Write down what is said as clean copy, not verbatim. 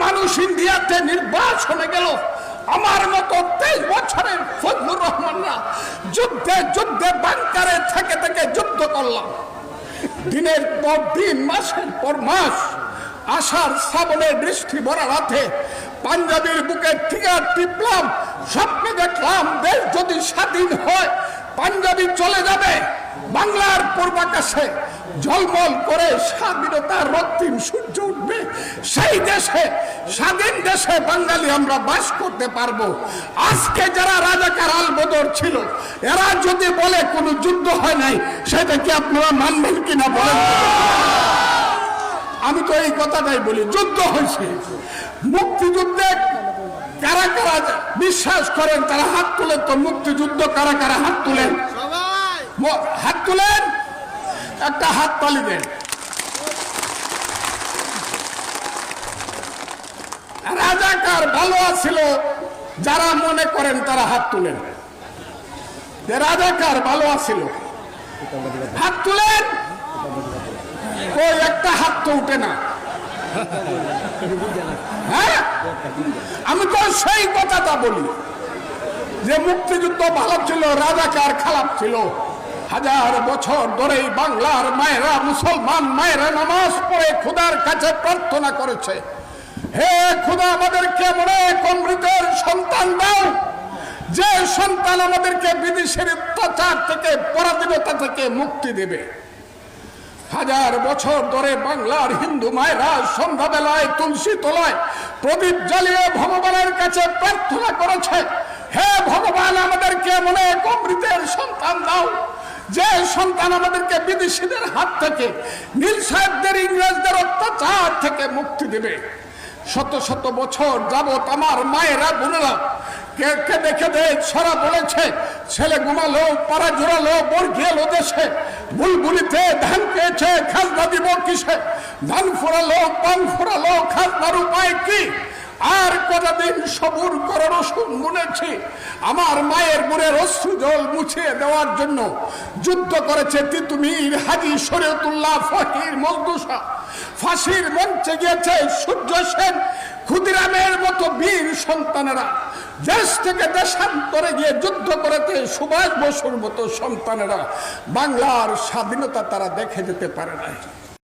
মানুষ ইন্ডিয়াতে নির্বাচনে গেল, আমার মতো 23 বছরের ফজলুর রহমানরা যুদ্ধে যুদ্ধে বাংকারে থেকে থেকে যুদ্ধ করলাম। দিনের পর দিন, মাসের পর মাস, আষাঢ় শ্রাবণের বৃষ্টি ভরা রাতে পাঞ্জাবির বুকে ট্রিগার টিপলাম। স্বপ্নে দেখলাম দেশ যদি স্বাধীন হয় পাঞ্জাবি চলে যাবে, বাংলার পূর্বাকাশে ঝলমল করে স্বাধীনতার রক্তিম সূর্য উঠবে। সেই দেশে, স্বাধীন দেশে বাঙালি আমরা বাস করতে পারবো। আজকে যারা রাজাকার আলবদর ছিল, এরা যদি বলে কোনো যুদ্ধ হয় নাই, সেটা কি আপনারা মানবেন কিনা বলেন? আমি তো এই কথাটাই বলি, যুদ্ধ হয়েছে। মুক্তিযুদ্ধে কারা কারা বিশ্বাস করেন তারা হাত তুলেন তো। মুক্তিযুদ্ধ কারা কারা হাত তুলেন? হাত তুলেন, একটা হাত তালি দেন। রাজাকার ভালো আছিল যারা মনে করেন তারা হাত তুলেন। রাজাকার ভালো আছিল, হাত তুলেন। ওই একটা হাত তো উঠে না। হ্যাঁ, আমি তো সেই কথাটা বলি যে মুক্তিযুদ্ধ ভালো ছিল, রাজাকার খারাপ ছিল। 1000 বছর ধরেই বাংলার মায়েরা, মুসলমান মায়েরা নামাজ পড়ে খোদার কাছে প্রার্থনা করেছে, হে খোদা আমাদেরকে মনে অমৃতের সন্তান দাও, যে সন্তান আমাদেরকে বিদেশের অত্যাচার থেকে, পরাধীনতা থেকে মুক্তি দেবে। 1000 বছর ধরে বাংলার হিন্দু মায়েরা সন্ধ্যাবেলায় তুলসী তলায় প্রদীপ জ্বালিয়ে ভগবানের কাছে প্রার্থনা করেছে, হে ভগবান আমাদেরকে মনে অমৃতের সন্তান দাও, যে সন্তান আমাদেরকে বিদেশিদের হাত থেকে, নীল সাহেবদের, ইংরেজদের অত্যাচার থেকে মুক্তি দেবে। শত শত বছর যাবত আমার মায়েরা বোনেরা কে দেখে সারা বলেছে, ছেলে ঘুমালো, পাড়া জোড়ালো, বর্গি এলো দেশে, বুলবুলিতে ধান পেয়েছে, খাজনা দিব কিসে, ধান ফোরালো, পান ফোরালো, খাজনার উপায় কি? আর কতদিন সবুর করে রসুন গুনেছি। আমার মায়ের বুড়ের অশ্রু জল মুছিয়ে দেওয়ার জন্য যুদ্ধ করেছে তিতুমির, হাজী শরীয়তুল্লাহ, ফকির, মজদুসা। ফাঁসির মঞ্চে গিয়েছে সূর্য সেন, ক্ষুদিরামের মতো বীর সন্তানেরা। দেশ থেকে দেশান্তরে গিয়ে যুদ্ধ করেছে সুভাষ বসুর মতো সন্তানেরা। বাংলার স্বাধীনতা তারা দেখে যেতে পারে না।